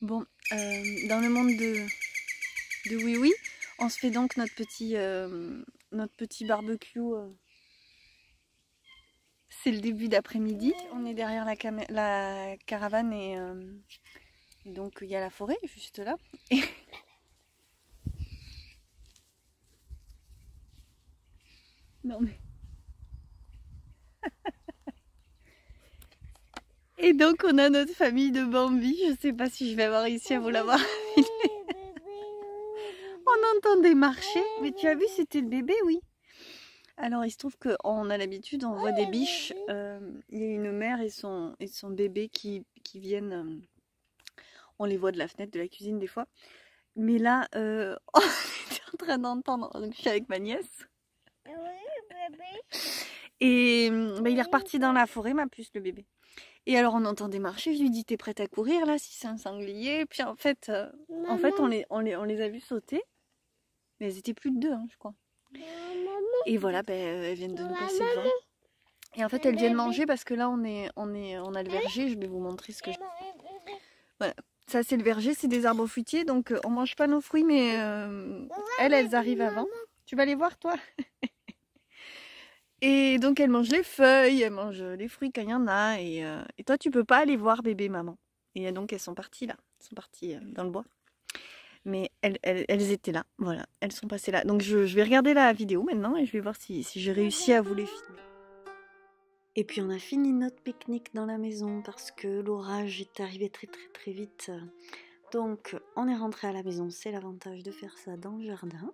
Bon, dans le monde de Oui Oui, on se fait donc notre petit barbecue. C'est le début d'après-midi. On est derrière la caravane et donc il y a la forêt juste là. Et... Non mais... Et donc on a notre famille de Bambi. Je sais pas si je vais avoir réussi à vous l'avoir. On entendait marcher, mais tu as vu c'était le bébé, oui. Alors il se trouve qu'on a l'habitude, on voit des biches, il y a une mère et son bébé qui viennent, on les voit de la fenêtre de la cuisine des fois. Mais là, on était en train d'entendre, donc je suis avec ma nièce. Et bah, il est reparti dans la forêt, ma puce, le bébé. Et alors on entendait marcher, je lui dis t'es prête à courir là si c'est un sanglier. Puis en fait, on les a vus sauter, mais elles étaient plus de deux, hein, je crois. Et voilà, ben, elles viennent de nous passer devant. Et en fait, elles viennent manger parce que là, on a le verger. Je vais vous montrer ce que je... Voilà. Ça, c'est le verger, c'est des arbres fruitiers. Donc, on mange pas nos fruits, mais elles arrivent avant. Tu vas les voir, toi? Et donc, elles mangent les feuilles, elles mangent les fruits quand il y en a. Et toi, tu peux pas aller voir bébé, maman. Et donc, elles sont parties là. Elles sont parties dans le bois. Mais elles étaient là. Voilà, elles sont passées là. Donc, je vais regarder la vidéo maintenant et je vais voir si j'ai réussi à vous les filmer. Et puis on a fini notre pique-nique dans la maison parce que l'orage est arrivé très vite. Donc on est rentré à la maison, c'est l'avantage de faire ça dans le jardin.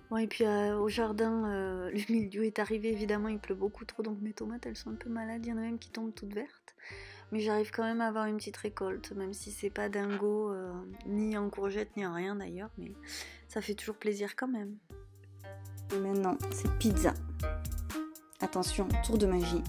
Bon, et puis au jardin, le milieu est arrivé, évidemment il pleut beaucoup trop, donc mes tomates elles sont un peu malades, il y en a même qui tombent toutes vertes. Mais j'arrive quand même à avoir une petite récolte, même si c'est pas dingo, ni en courgettes, ni en rien d'ailleurs, mais ça fait toujours plaisir quand même. Et maintenant c'est pizza. Attention, tour de magie.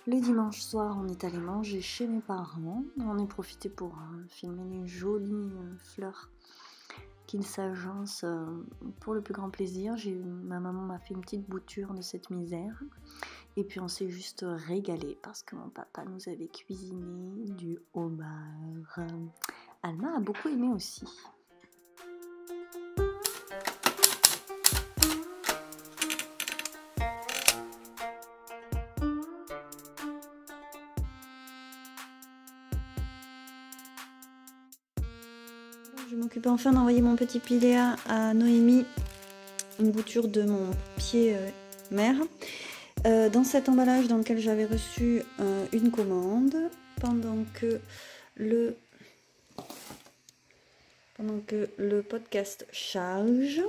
Le dimanche soir, on est allé manger chez mes parents. On a profité pour filmer les jolies fleurs qu'ils s'agencent pour le plus grand plaisir. Ma maman m'a fait une petite bouture de cette misère. Et puis on s'est juste régalé parce que mon papa nous avait cuisiné du homard. Alma a beaucoup aimé aussi. Je m'occupe enfin d'envoyer mon petit Pilea à Noémie, une bouture de mon pied mère, dans cet emballage dans lequel j'avais reçu une commande pendant que le podcast charge.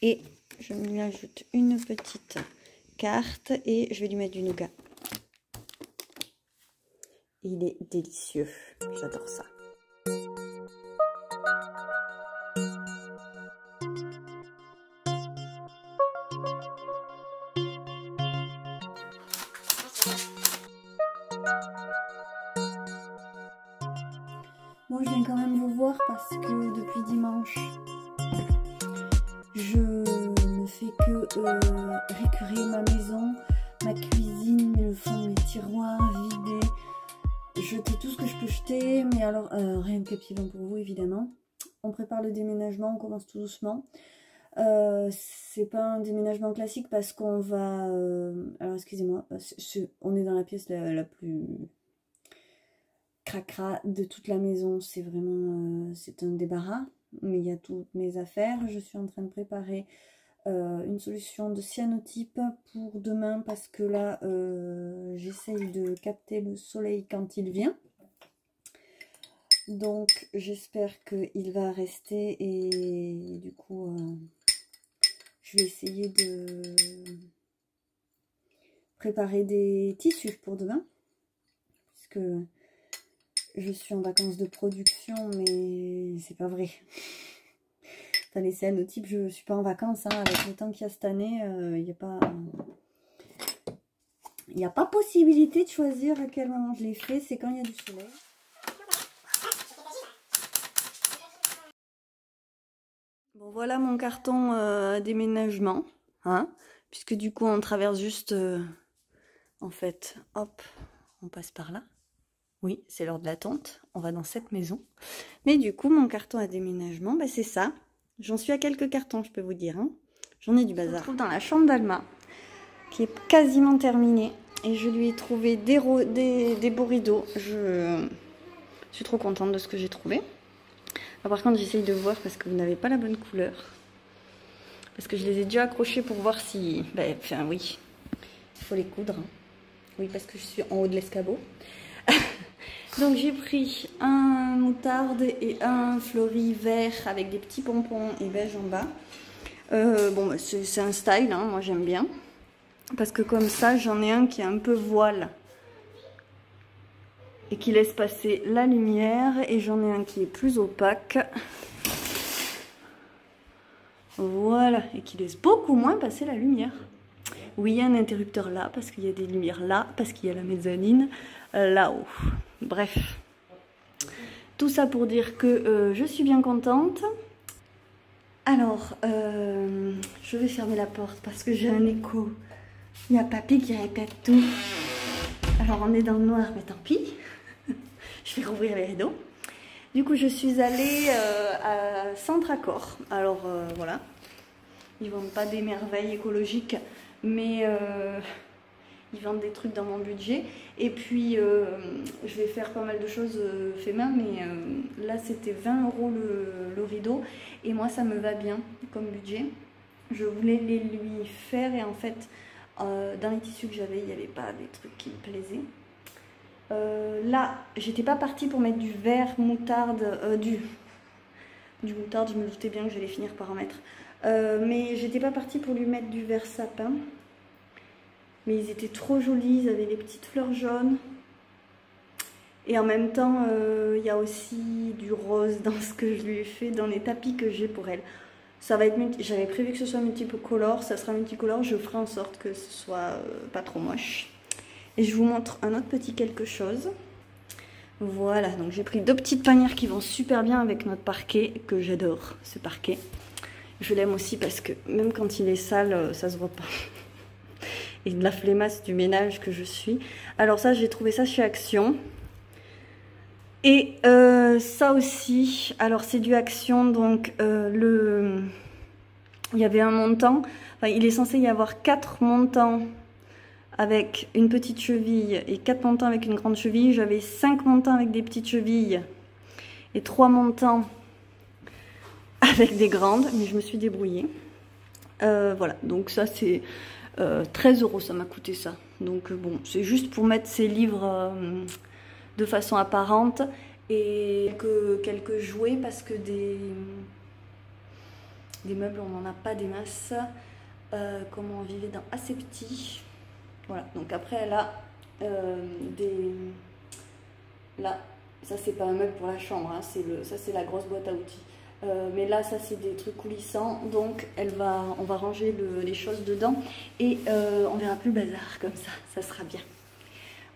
Et je lui ajoute une petite carte et je vais lui mettre du nougat. Il est délicieux, j'adore ça. Moi, je viens quand même vous voir parce que depuis dimanche, je ne fais que récurer ma maison, ma cuisine, le fond, mes tiroirs, vider, jeter tout ce que je peux jeter, mais alors rien de captivant pour vous évidemment. On prépare le déménagement, on commence tout doucement. C'est pas un déménagement classique parce qu'on va... alors excusez-moi, on est dans la pièce la plus cracra de toute la maison. C'est vraiment c'est un débarras, mais il y a toutes mes affaires. Je suis en train de préparer une solution de cyanotype pour demain parce que là j'essaye de capter le soleil quand il vient. Donc j'espère qu'il va rester et du coup je vais essayer de préparer des tissus pour demain. Puisque je suis en vacances de production, mais c'est pas vrai. T'as les cyanotypes, je suis pas en vacances, hein, avec le temps qu'il y a cette année, il n'y a pas possibilité de choisir à quel moment je les fais, c'est quand il y a du soleil. Bon, voilà mon carton déménagement, hein, puisque du coup on traverse juste, en fait, hop, on passe par là. Oui, c'est l'heure de l'attente, on va dans cette maison. Mais du coup, mon carton à déménagement, bah, c'est ça. J'en suis à quelques cartons, je peux vous dire, hein. J'en ai du bazar. Je me trouve dans la chambre d'Alma, qui est quasiment terminée. Et je lui ai trouvé des beaux rideaux. Je suis trop contente de ce que j'ai trouvé. Alors, par contre, j'essaye de voir parce que vous n'avez pas la bonne couleur. Parce que je les ai déjà accrochés pour voir si... Ben, enfin, oui, il faut les coudre. Hein. Oui, parce que je suis en haut de l'escabeau. Donc j'ai pris un moutarde et un fleuri vert avec des petits pompons et beige en bas. Bon, bah, c'est un style, hein, moi j'aime bien. Parce que comme ça, j'en ai un qui est un peu voile. Et qui laisse passer la lumière. Et j'en ai un qui est plus opaque. Voilà, et qui laisse beaucoup moins passer la lumière. Oui, il y a un interrupteur là, parce qu'il y a des lumières là, parce qu'il y a la mezzanine là-haut. Bref, tout ça pour dire que je suis bien contente. Alors, je vais fermer la porte parce que j'ai un écho. Il y a papy qui répète tout. Alors, on est dans le noir, mais tant pis. Je vais rouvrir les rideaux. Du coup, je suis allée à Centre Accord. Alors, voilà. Ils vendent pas des merveilles écologiques, mais... ils vendent des trucs dans mon budget. Et puis, je vais faire pas mal de choses fait main, mais là, c'était 20 € le rideau. Et moi, ça me va bien comme budget. Je voulais les lui faire et en fait, dans les tissus que j'avais, il n'y avait pas des trucs qui me plaisaient. Là, j'étais pas partie pour mettre du vert moutarde, du moutarde, je me doutais bien que j'allais finir par en mettre. Mais j'étais pas partie pour lui mettre du vert sapin. Mais ils étaient trop jolis, ils avaient des petites fleurs jaunes. Et en même temps, il y a aussi du rose dans ce que je lui ai fait, dans les tapis que j'ai pour elle. Ça va être j'avais prévu que ce soit multicolore, ça sera multicolore, je ferai en sorte que ce soit pas trop moche. Et je vous montre un autre petit quelque chose. Voilà, donc j'ai pris 2 petites panières qui vont super bien avec notre parquet, que j'adore, ce parquet. Je l'aime aussi parce que même quand il est sale, ça se voit pas. Et de la flemmasse du ménage que je suis. Alors ça, j'ai trouvé ça chez Action. Et ça aussi, alors c'est du Action, donc il y avait un montant, enfin il est censé y avoir 4 montants avec une petite cheville et 4 montants avec une grande cheville. J'avais 5 montants avec des petites chevilles et 3 montants avec des grandes, mais je me suis débrouillée. Voilà, donc ça c'est... 13 € ça m'a coûté ça. Donc bon, c'est juste pour mettre ces livres de façon apparente et quelques jouets parce que des meubles on n'en a pas des masses. Comme on vivait dans assez petit. Voilà, donc après elle a là, ça c'est pas un meuble pour la chambre, hein, ça c'est la grosse boîte à outils. Mais là, ça c'est des trucs coulissants, donc on va ranger les choses dedans et on verra plus le bazar comme ça sera bien.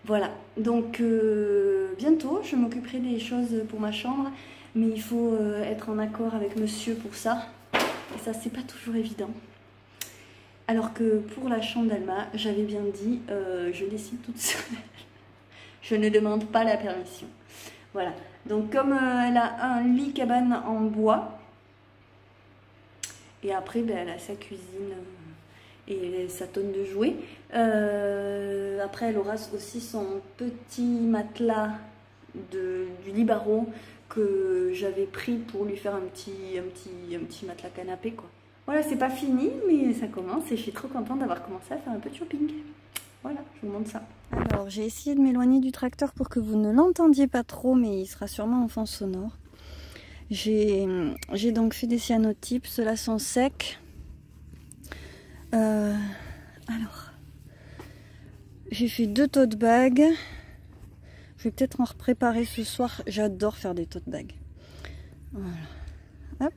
Voilà, donc bientôt je m'occuperai des choses pour ma chambre, mais il faut être en accord avec monsieur pour ça, et ça c'est pas toujours évident. Alors que pour la chambre d'Alma, j'avais bien dit, je décide toute seule, je ne demande pas la permission. Voilà, donc comme elle a un lit cabane en bois, et après ben, elle a sa cuisine et sa tonne de jouets. Après elle aura aussi son petit matelas du Libaro que j'avais pris pour lui faire un petit matelas canapé quoi. Voilà, c'est pas fini, mais ça commence et je suis trop contente d'avoir commencé à faire un peu de shopping. Voilà, je vous montre ça. Alors, j'ai essayé de m'éloigner du tracteur pour que vous ne l'entendiez pas trop, mais il sera sûrement en fond sonore. J'ai donc fait des cyanotypes, ceux-là sont secs. Alors, j'ai fait 2 tote bags. Je vais peut-être en repréparer ce soir. J'adore faire des tote bags. Voilà. Hop.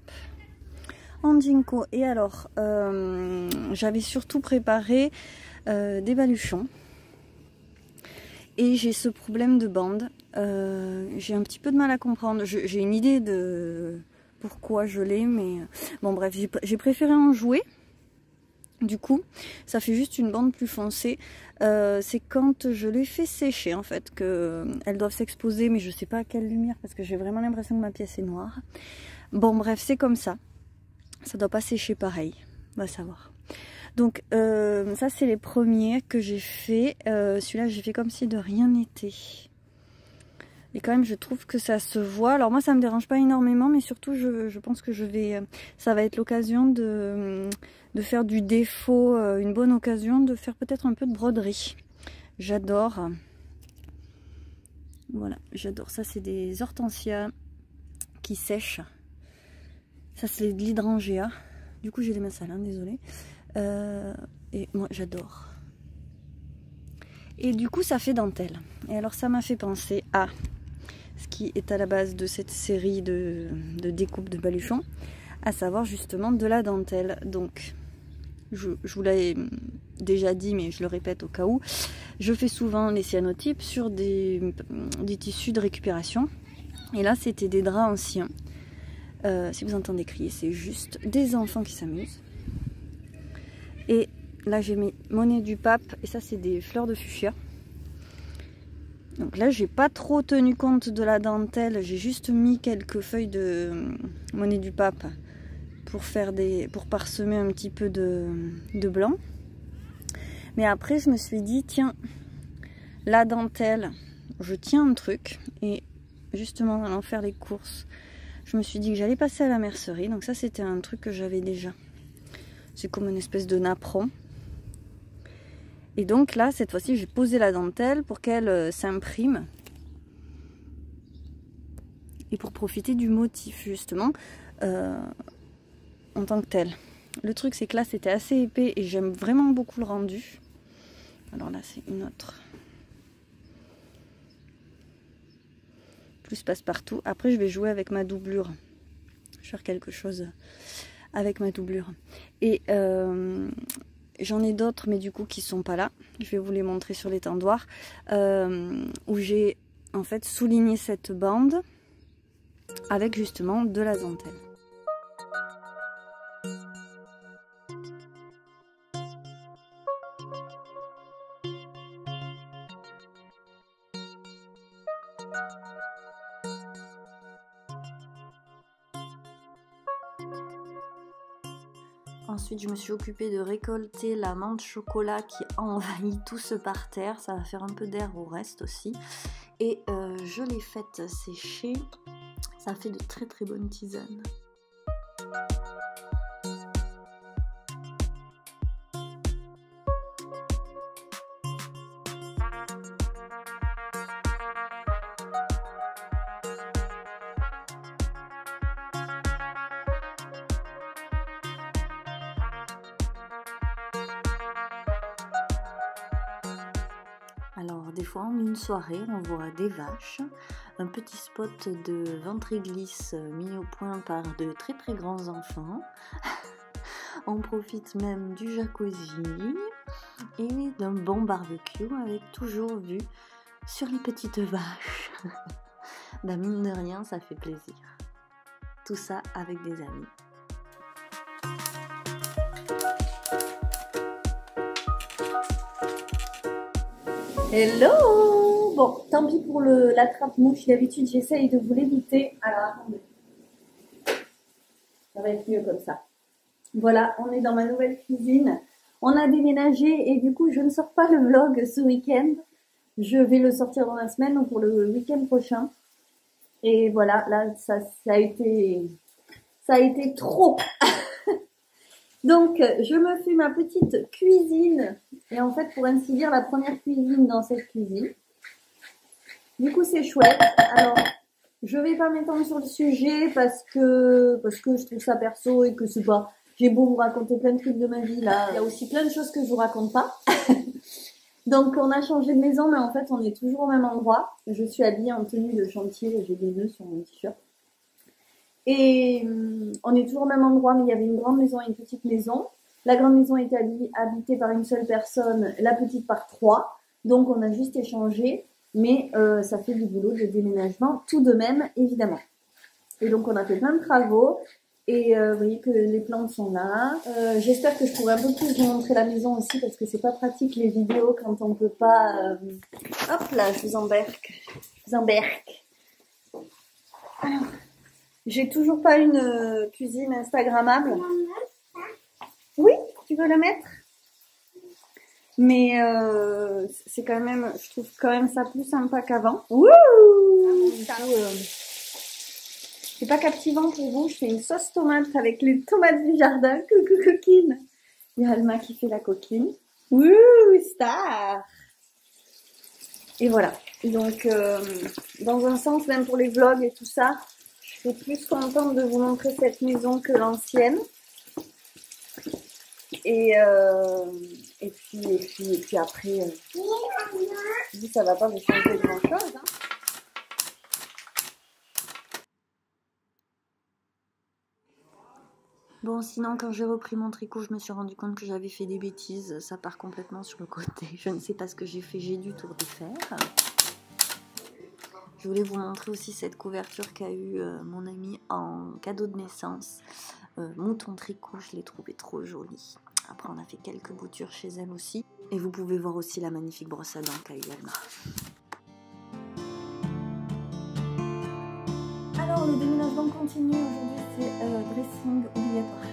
En Jinko. Et alors, j'avais surtout préparé des baluchons. Et j'ai ce problème de bande. J'ai un petit peu de mal à comprendre. J'ai une idée de pourquoi je l'ai, mais bon bref, j'ai préféré en jouer. Du coup, ça fait juste une bande plus foncée. C'est quand je les fais sécher en fait qu'elles doivent s'exposer, mais je sais pas à quelle lumière parce que j'ai vraiment l'impression que ma pièce est noire. Bon bref, c'est comme ça. Ça doit pas sécher pareil. On va savoir. Donc ça c'est les premiers que j'ai fait. Celui-là j'ai fait comme si de rien n'était. Et quand même je trouve que ça se voit. Alors moi ça me dérange pas énormément, mais surtout je pense que ça va être l'occasion de faire du défaut, une bonne occasion de faire peut-être un peu de broderie. J'adore. Voilà, j'adore. Ça c'est des hortensias qui sèchent. Ça c'est de l'hydrangea. Du coup j'ai des mains sales, hein, désolée. Et moi j'adore. Et du coup ça fait dentelle. Et alors ça m'a fait penser à ce qui est à la base de cette série de découpe de baluchons, à savoir justement de la dentelle. Donc je vous l'avais déjà dit, mais je le répète au cas où, je fais souvent les cyanotypes sur des tissus de récupération. Et là c'était des draps anciens. Si vous entendez crier, c'est juste des enfants qui s'amusent. Et là j'ai mis monnaie du pape, et ça c'est des fleurs de fuchsia. Donc là j'ai pas trop tenu compte de la dentelle, j'ai juste mis quelques feuilles de monnaie du pape pour parsemer un petit peu de blanc. Mais après je me suis dit tiens, la dentelle, je tiens un truc, et justement en allant faire les courses, je me suis dit que j'allais passer à la mercerie. Donc ça c'était un truc que j'avais déjà. C'est comme une espèce de napperon. Et donc là, cette fois-ci, j'ai posé la dentelle pour qu'elle s'imprime. Et pour profiter du motif, justement, en tant que tel. Le truc, c'est que là, c'était assez épais et j'aime vraiment beaucoup le rendu. Alors là, c'est une autre. Plus passe-partout. Après, je vais jouer avec ma doublure. Je vais faire quelque chose avec ma doublure. Et j'en ai d'autres, mais du coup qui sont pas là. Je vais vous les montrer sur l'étendoir, où j'ai en fait souligné cette bande avec justement de la dentelle. Ensuite, je me suis occupée de récolter la menthe chocolat qui a envahi tout ce parterre. Ça va faire un peu d'air au reste aussi. Et je l'ai faite sécher. Ça fait de très très bonnes tisanes. Alors des fois en une soirée on voit des vaches, un petit spot de ventre-glisse mis au point par de très très grands enfants. On profite même du jacuzzi et d'un bon barbecue avec toujours vue sur les petites vaches. Ben mine de rien ça fait plaisir. Tout ça avec des amis. Hello! Bon, tant pis pour l'attrape-mouche. D'habitude, j'essaye de vous l'éviter. Alors, attendez. Ça va être mieux comme ça. Voilà, on est dans ma nouvelle cuisine. On a déménagé et du coup, je ne sors pas le vlog ce week-end. Je vais le sortir dans la semaine, donc pour le week-end prochain. Et voilà, là, ça a été trop. Donc, je me fais ma petite cuisine. Et en fait, pour ainsi dire, la première cuisine dans cette cuisine. Du coup, c'est chouette. Alors, je vais pas m'étendre sur le sujet parce que je trouve ça perso et que c'est pas... J'ai beau vous raconter plein de trucs de ma vie, là, il y a aussi plein de choses que je vous raconte pas. Donc, on a changé de maison, mais en fait, on est toujours au même endroit. Je suis habillée en tenue de chantier et j'ai des nœuds sur mon t-shirt. Et on est toujours au même endroit, mais il y avait une grande maison et une petite maison. La grande maison était habitée par une seule personne, la petite par 3. Donc, on a juste échangé, mais ça fait du boulot de déménagement tout de même, évidemment. Et donc, on a fait plein de travaux. Et vous voyez que les plantes sont là. J'espère que je pourrai un peu plus vous montrer la maison aussi, parce que c'est pas pratique les vidéos quand on peut pas... Hop là, je vous embarque. Alors... J'ai toujours pas une cuisine instagrammable. Oui, tu veux la mettre? Mais c'est quand même, je trouve quand même ça plus sympa qu'avant. Wouh! C'est pas captivant pour vous. Je fais une sauce tomate avec les tomates du jardin. Coucou coquine. Il y a Alma qui fait la coquine. Wouh, star! Et voilà. Donc, dans un sens, même pour les vlogs et tout ça, je suis plus contente de vous montrer cette maison que l'ancienne. Et puis après, ça va pas vous changer grand chose. Hein. Bon, sinon, quand j'ai repris mon tricot, je me suis rendu compte que j'avais fait des bêtises. Ça part complètement sur le côté. Je ne sais pas ce que j'ai fait. J'ai dû tout refaire. Je voulais vous montrer aussi cette couverture qu'a eu mon ami en cadeau de naissance. Mouton tricot, je l'ai trouvé trop jolie. Après, on a fait quelques boutures chez elle aussi. Et vous pouvez voir aussi la magnifique brosse à dents qu'a eu Alma. Alors, le déménagement continue. Aujourd'hui, c'est dressing obligatoire.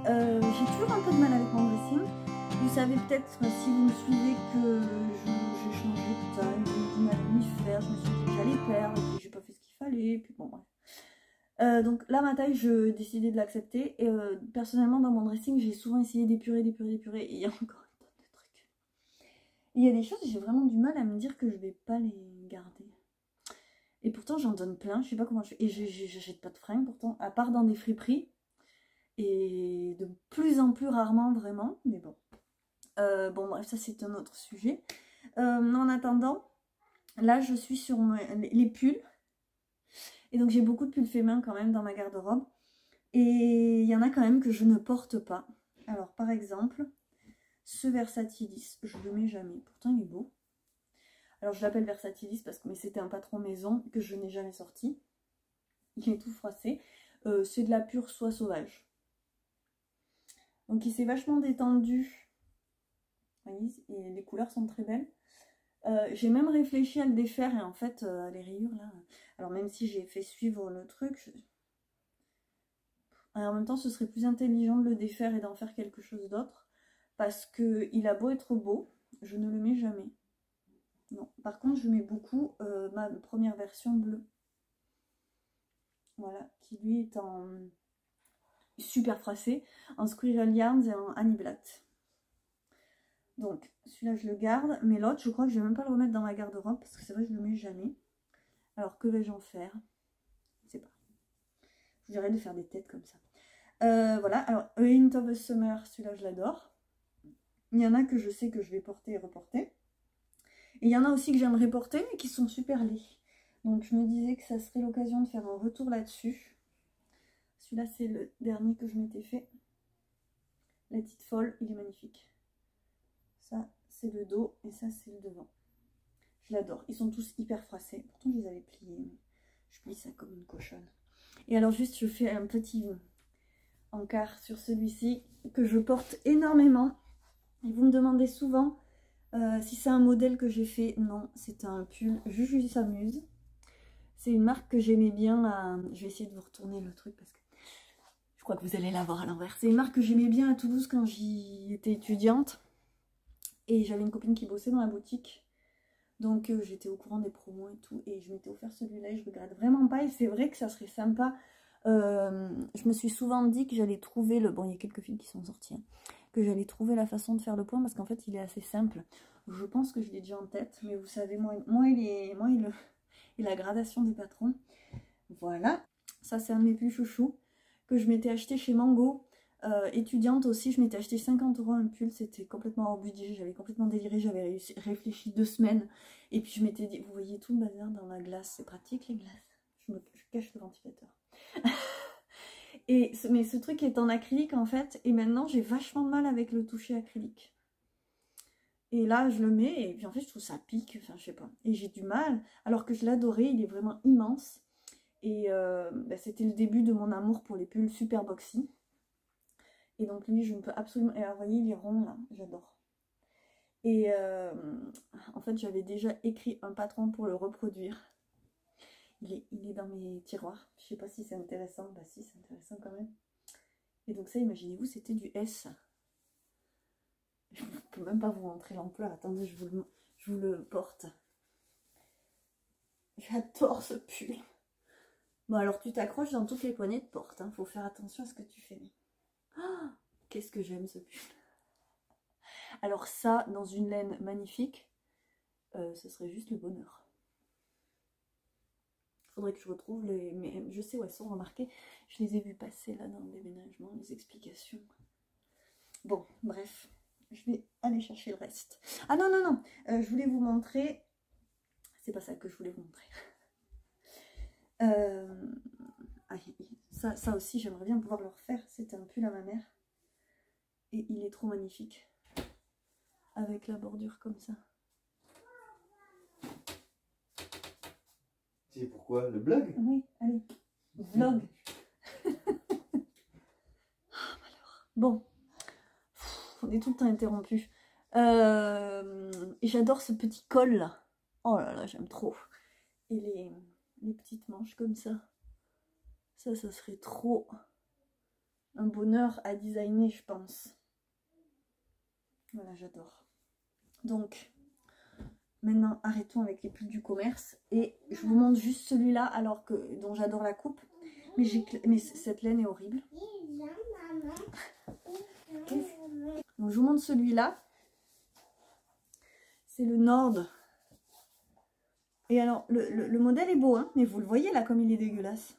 J'ai toujours un peu de mal avec mon dressing. Vous savez peut-être, si vous me suivez, que j'ai changé tout ça. J'ai du mal à m'y faire. Je me suis dit que j'allais perdre. Et puis, j'ai pas fait ce qu'il fallait. Et puis, bon, bref. Donc là, ma taille, je décidais de l'accepter. Et personnellement, dans mon dressing, j'ai souvent essayé d'épurer. Et il y a encore une tonne de trucs. Il y a des choses, j'ai vraiment du mal à me dire que je vais pas les garder. Et pourtant, j'en donne plein. Je sais pas comment je fais. Et je jette pas de fringues, pourtant, à part dans des friperies. Et de plus en plus rarement, vraiment. Mais bon. Bon, bref, ça, c'est un autre sujet. En attendant, là, je suis sur les pulls. Et donc j'ai beaucoup de pulls féminins quand même dans ma garde-robe. Et il y en a quand même que je ne porte pas. Alors par exemple, ce Versatilis, je le mets jamais. Pourtant il est beau. Alors je l'appelle Versatilis parce que c'était un patron maison que je n'ai jamais sorti. Il est tout froissé. C'est de la pure soie sauvage. Donc il s'est vachement détendu. Vous voyez, et les couleurs sont très belles. J'ai même réfléchi à le défaire et en fait les rayures là, alors même si j'ai fait suivre le truc, en même temps ce serait plus intelligent de le défaire et d'en faire quelque chose d'autre parce que il a beau être beau, je ne le mets jamais. Non, par contre je mets beaucoup ma première version bleue, voilà, qui lui est en super froissé, en Squirrel Yarns et en Honey Blatt. Donc, celui-là, je le garde. Mais l'autre, je crois que je vais même pas le remettre dans ma garde-robe. Parce que c'est vrai que je le mets jamais. Alors, que vais-je en faire? Je sais pas. Je dirais de faire des têtes comme ça. Voilà. Alors, A Hint of a Summer, celui-là, je l'adore. Il y en a que je sais que je vais porter et reporter. Et il y en a aussi que j'aimerais porter, mais qui sont super laids. Donc, je me disais que ça serait l'occasion de faire un retour là-dessus. Celui-là, c'est le dernier que je m'étais fait. La petite folle, il est magnifique. Ça, c'est le dos et ça, c'est le devant. Je l'adore. Ils sont tous hyper froissés. Pourtant, je les avais pliés. Mais je plie ça comme une cochonne. Et alors, juste, je fais un petit encart sur celui-ci que je porte énormément. Et vous me demandez souvent si c'est un modèle que j'ai fait. Non, c'est un pull Juju s'amuse. C'est une marque que j'aimais bien. Je vais essayer de vous retourner le truc parce que je crois que vous allez la voir à l'envers. C'est une marque que j'aimais bien à Toulouse quand j'y étais étudiante. Et j'avais une copine qui bossait dans la boutique. Donc j'étais au courant des promos et tout. Et je m'étais offert celui-là et je regrette vraiment pas. Et c'est vrai que ça serait sympa Je me suis souvent dit que j'allais trouver le... Bon, il y a quelques fils qui sont sortis. Hein, que j'allais trouver la façon de faire le point parce qu'en fait, il est assez simple. Je pense que je l'ai déjà en tête, mais vous savez, moi et la gradation des patrons. Voilà. Ça, c'est un de mes plus chouchous que je m'étais acheté chez Mango. Étudiante aussi, je m'étais acheté 50 € un pull, c'était complètement hors budget, j'avais complètement déliré, j'avais réfléchi 2 semaines et puis je m'étais dit, vous voyez tout le bazar dans la glace, c'est pratique les glaces, je cache le ventilateur. Mais ce truc est en acrylique en fait, et maintenant j'ai vachement de mal avec le toucher acrylique. Et là je le mets et puis en fait je trouve ça pique, enfin je sais pas, et j'ai du mal, alors que je l'adorais, il est vraiment immense. Et c'était le début de mon amour pour les pulls super boxy. Et donc lui, je ne peux absolument... Et alors, vous voyez, il est rond là, j'adore. Et en fait, j'avais déjà écrit un patron pour le reproduire. Il est dans mes tiroirs. Je sais pas si c'est intéressant. Bah si, c'est intéressant quand même. Et donc ça, imaginez-vous, c'était du S. Je ne peux même pas vous montrer l'ampleur. Attendez, je vous le porte. J'adore ce pull. Bon, alors tu t'accroches dans toutes les poignées de porte. Hein. Faut faire attention à ce que tu fais. Oh, qu'est-ce que j'aime ce pull. Alors ça, dans une laine magnifique, ce serait juste le bonheur. Faudrait que je retrouve les... Mais je sais où elles sont remarquées. Je les ai vues passer là dans le déménagement, les explications. Bon, bref. Je vais aller chercher le reste. Ah non, non, non. Je voulais vous montrer... C'est pas ça que je voulais vous montrer. Ça aussi, j'aimerais bien pouvoir le refaire. C'était un pull à ma mère. Et il est trop magnifique. Avec la bordure comme ça. C'est pourquoi? Le blog? Oui, allez. Vlog. Bon. On est tout le temps interrompu. Et j'adore ce petit col là. Oh là là, j'aime trop. Et les petites manches comme ça. Ça serait trop un bonheur à designer, je pense. Voilà, j'adore. Donc, maintenant, arrêtons avec les pulls du commerce. Et je vous montre juste celui-là, alors que dont j'adore la coupe. Mais cette laine est horrible. Donc, je vous montre celui-là. C'est le Nord. Et alors, le modèle est beau, hein, mais vous le voyez là, comme il est dégueulasse.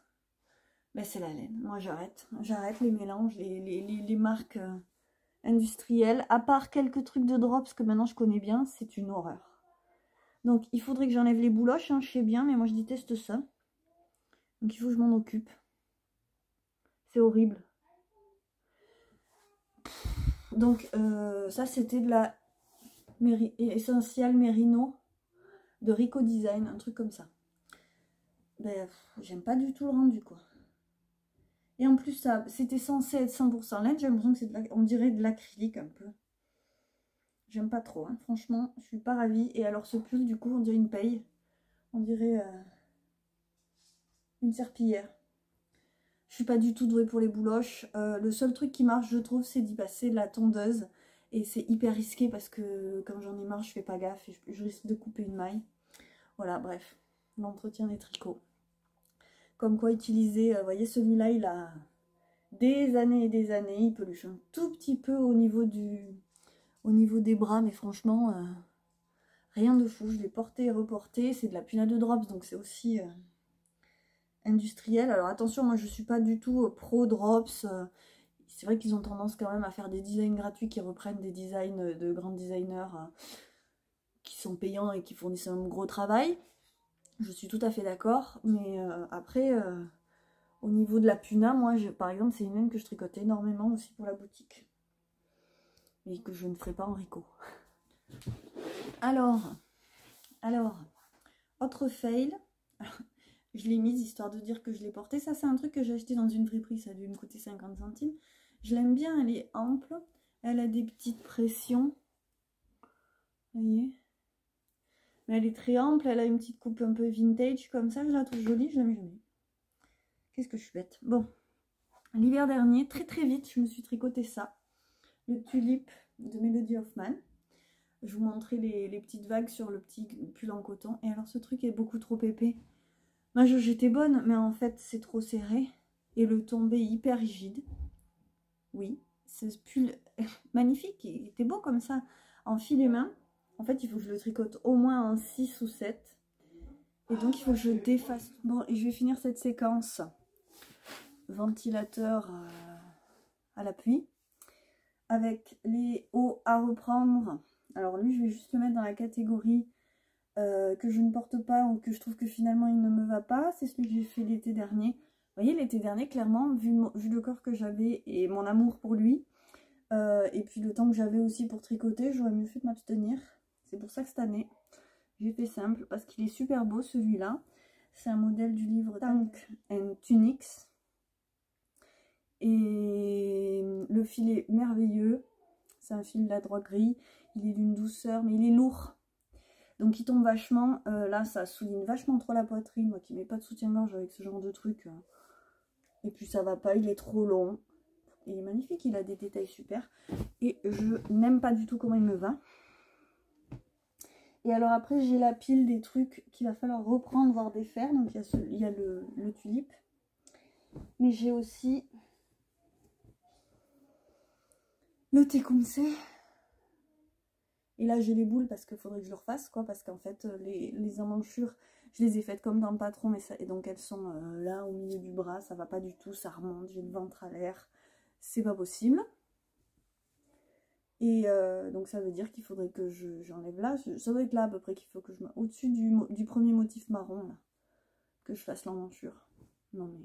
Ben, c'est la laine. Moi, j'arrête. J'arrête les mélanges, les marques industrielles. À part quelques trucs de drops que maintenant je connais bien, c'est une horreur. Donc, il faudrait que j'enlève les bouloches, hein, je sais bien, mais moi, je déteste ça. Donc, il faut que je m'en occupe. C'est horrible. Donc, ça, c'était de la Essential Merino de Rico Design, un truc comme ça. Ben, j'aime pas du tout le rendu, quoi. Et en plus, ça, c'était censé être 100% laine. J'ai l'impression que c'est on dirait de l'acrylique un peu. J'aime pas trop, hein. Franchement, je suis pas ravie. Et alors, ce pull, du coup, on dirait une paille. On dirait une serpillière. Je suis pas du tout douée pour les bouloches. Le seul truc qui marche, je trouve, c'est d'y passer la tondeuse. Et c'est hyper risqué parce que quand j'en ai marre, je fais pas gaffe et je risque de couper une maille. Voilà, bref. L'entretien des tricots. Comme quoi utiliser, vous voyez, celui-là, il a des années et des années. Il peluche un tout petit peu au niveau des bras, mais franchement, rien de fou. Je l'ai porté et reporté. C'est de la punade de drops, donc c'est aussi industriel. Alors attention, moi je suis pas du tout pro drops. C'est vrai qu'ils ont tendance quand même à faire des designs gratuits qui reprennent des designs de grands designers qui sont payants et qui fournissent un gros travail. Je suis tout à fait d'accord, mais après, au niveau de la puna, moi, par exemple, c'est une laine que je tricote énormément aussi pour la boutique. Mais que je ne ferai pas en Rico. Alors, autre fail. Je l'ai mise histoire de dire que je l'ai porté. Ça, c'est un truc que j'ai acheté dans une friperie, ça a dû me coûter 50 centimes. Je l'aime bien, elle est ample, elle a des petites pressions. Vous voyez ? Mais elle est très ample, elle a une petite coupe un peu vintage comme ça, je la trouve jolie, je l'aime jamais. Qu'est-ce que je suis bête. Bon, l'hiver dernier, très très vite, je me suis tricoté ça. Le Tulip de Melody Hoffman. Je vous montrais les petites vagues sur le petit pull en coton. Et alors ce truc est beaucoup trop épais. Ma jauge était bonne, mais en fait c'est trop serré. Et le tombé hyper rigide. Oui, ce pull magnifique, il était beau comme ça, en filet main. En fait, il faut que je le tricote au moins en 6 ou 7. Et donc, il faut que je défasse. Bon, et je vais finir cette séquence ventilateur à l'appui. Avec les hauts à reprendre. Alors lui, je vais juste le mettre dans la catégorie que je ne porte pas ou que je trouve que finalement il ne me va pas. C'est celui que j'ai fait l'été dernier. Vous voyez, l'été dernier, clairement, vu le corps que j'avais et mon amour pour lui, et puis le temps que j'avais aussi pour tricoter, j'aurais mieux fait de m'abstenir. C'est pour ça que cette année, j'ai fait simple, parce qu'il est super beau celui-là. C'est un modèle du livre Tank and Tunics. Et le fil est merveilleux. C'est un fil d'adroit gris. Il est d'une douceur, mais il est lourd. Donc il tombe vachement. Là, ça souligne vachement trop la poitrine. Moi qui mets pas de soutien-gorge avec ce genre de truc. Et puis ça va pas, il est trop long. Il est magnifique, il a des détails super. Et je n'aime pas du tout comment il me va. Et alors après, j'ai la pile des trucs qu'il va falloir reprendre, voire défaire. Donc il y a le tulipe. Mais j'ai aussi le Tecumseh. Et là, j'ai les boules parce qu'il faudrait que je le refasse, quoi. Parce qu'en fait, les emmanchures, je les ai faites comme dans le patron. Mais ça, et donc, elles sont là, au milieu du bras. Ça va pas du tout, ça remonte. J'ai le ventre à l'air. C'est pas possible. Et donc, ça veut dire qu'il faudrait que j'enlève là. Ça doit être là, à peu près, qu'il faut que je... Au-dessus du premier motif marron, là. Que je fasse l'emmanchure. Non, mais...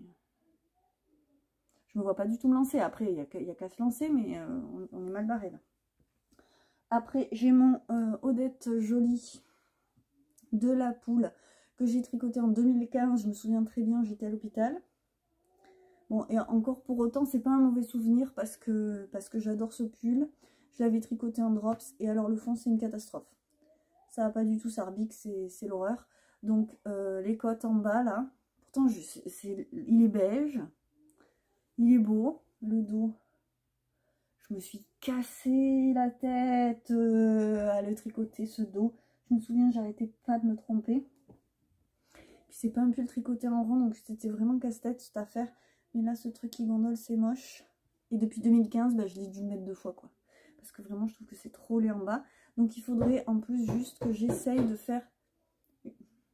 Je me vois pas du tout me lancer. Après, il y a qu'à se lancer, mais on est mal barré, là. Après, j'ai mon Odette Jolie de la poule que j'ai tricoté en 2015. Je me souviens très bien, j'étais à l'hôpital. Bon, et encore pour autant, c'est pas un mauvais souvenir parce que j'adore ce pull. Je l'avais tricoté en drops et alors le fond, c'est une catastrophe. Ça va pas du tout, ça rebique, c'est l'horreur. Donc, les côtes en bas, là. Pourtant, il est beige. Il est beau. Le dos... Je me suis cassé la tête à le tricoter, ce dos. Je me souviens, j'arrêtais pas de me tromper. Puis c'est pas un pull tricoté en rond, donc c'était vraiment casse-tête cette affaire. Mais là, ce truc qui gondole, c'est moche. Et depuis 2015, bah, je l'ai dû mettre 2 fois, quoi. Parce que vraiment, je trouve que c'est trop laid en bas. Donc il faudrait en plus juste que j'essaye de faire...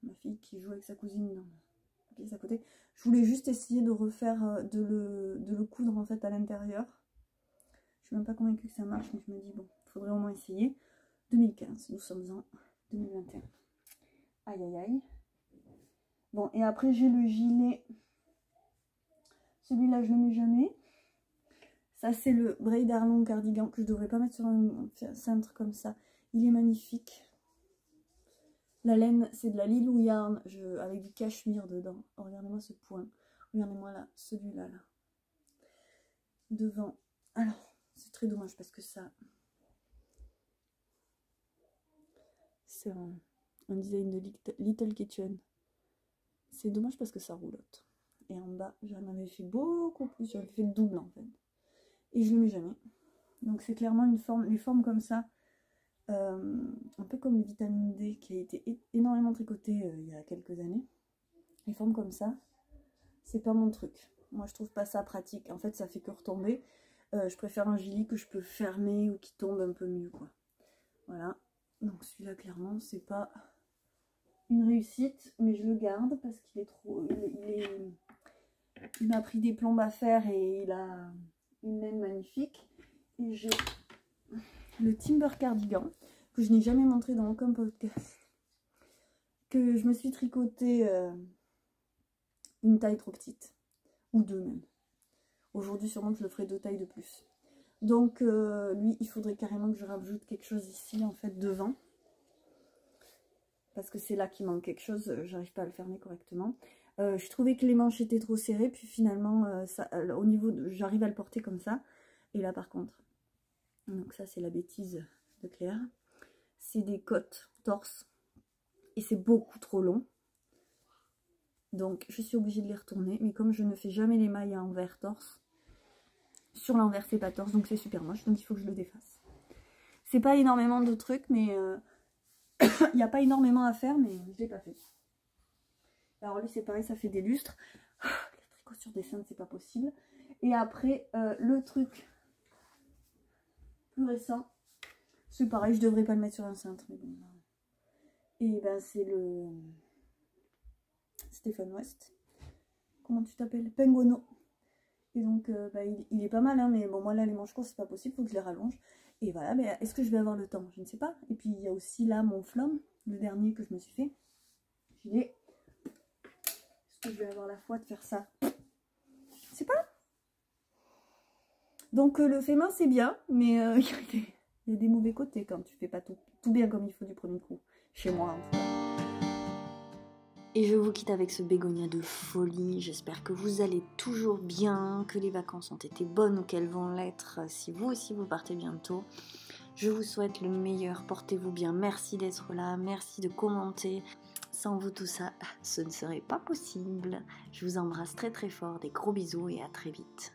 Ma fille qui joue avec sa cousine dans la pièce à côté. Je voulais juste essayer de refaire, de le coudre en fait à l'intérieur. Je suis même pas convaincue que ça marche, mais je me dis, bon, il faudrait au moins essayer. 2015, nous sommes en 2021. Aïe, aïe, aïe. Bon, et après, j'ai le gilet. Celui-là, je le mets jamais. Ça, c'est le Braid Arlong cardigan que je devrais pas mettre sur un cintre comme ça. Il est magnifique. La laine, c'est de la Lilou Yarn avec du cachemire dedans. Oh, regardez-moi ce point. Regardez-moi là, celui-là, là. Devant. Alors... C'est très dommage parce que ça... C'est un design de Little Kitchen. C'est dommage parce que ça roulotte. Et en bas, j'en avais fait beaucoup plus. J'avais fait le double en fait. Et je le mets jamais. Donc c'est clairement une forme... Les formes comme ça, un peu comme le vitamine D qui a été énormément tricoté il y a quelques années. Les formes comme ça, c'est pas mon truc. Moi je trouve pas ça pratique. En fait ça fait que retomber. Je préfère un gilet que je peux fermer ou qui tombe un peu mieux, quoi. Voilà. Donc celui-là, clairement, c'est pas une réussite, mais je le garde parce qu'il est trop... Il m'a pris des plombes à faire et il a une laine magnifique. Et j'ai le Timber Cardigan, que je n'ai jamais montré dans aucun podcast. Que je me suis tricoté une taille trop petite. Ou 2 même. Aujourd'hui, sûrement que je le ferai 2 tailles de plus. Donc, lui, il faudrait carrément que je rajoute quelque chose ici, en fait, devant. Parce que c'est là qu'il manque quelque chose. J'arrive pas à le fermer correctement. Je trouvais que les manches étaient trop serrées. Puis finalement, au niveau j'arrive à le porter comme ça. Et là, par contre... Donc ça, c'est la bêtise de Claire. C'est des côtes torse. Et c'est beaucoup trop long. Donc, je suis obligée de les retourner. Mais comme je ne fais jamais les mailles à envers torse... Sur l'envers, c'est pas torse, donc c'est super moche, donc il faut que je le défasse. C'est pas énormément de trucs, mais il n'y a pas énormément à faire, mais je l'ai pas fait. Alors lui, c'est pareil, ça fait des lustres. sur des feintes, c'est pas possible. Et après, le truc plus récent, c'est pareil, je devrais pas le mettre sur un cintre, mais bon. Et ben c'est le Stephen West. Comment tu t'appelles? Penguono. Et donc il est pas mal, hein, mais bon moi là les manches courtes c'est pas possible, faut que je les rallonge. Et voilà, mais est-ce que je vais avoir le temps? Je ne sais pas. Et puis il y a aussi là mon flamme, le dernier que je me suis fait. Je dis, est-ce que je vais avoir la foi de faire ça? Je sais pas. Donc le fait main c'est bien, mais il y a des mauvais côtés quand tu fais pas tout bien comme il faut du premier coup. Chez moi en tout cas. Et je vous quitte avec ce bégonia de folie. J'espère que vous allez toujours bien, que les vacances ont été bonnes ou qu'elles vont l'être si vous aussi vous partez bientôt. Je vous souhaite le meilleur, portez-vous bien. Merci d'être là, merci de commenter. Sans vous tout ça, ce ne serait pas possible. Je vous embrasse très très fort, des gros bisous et à très vite.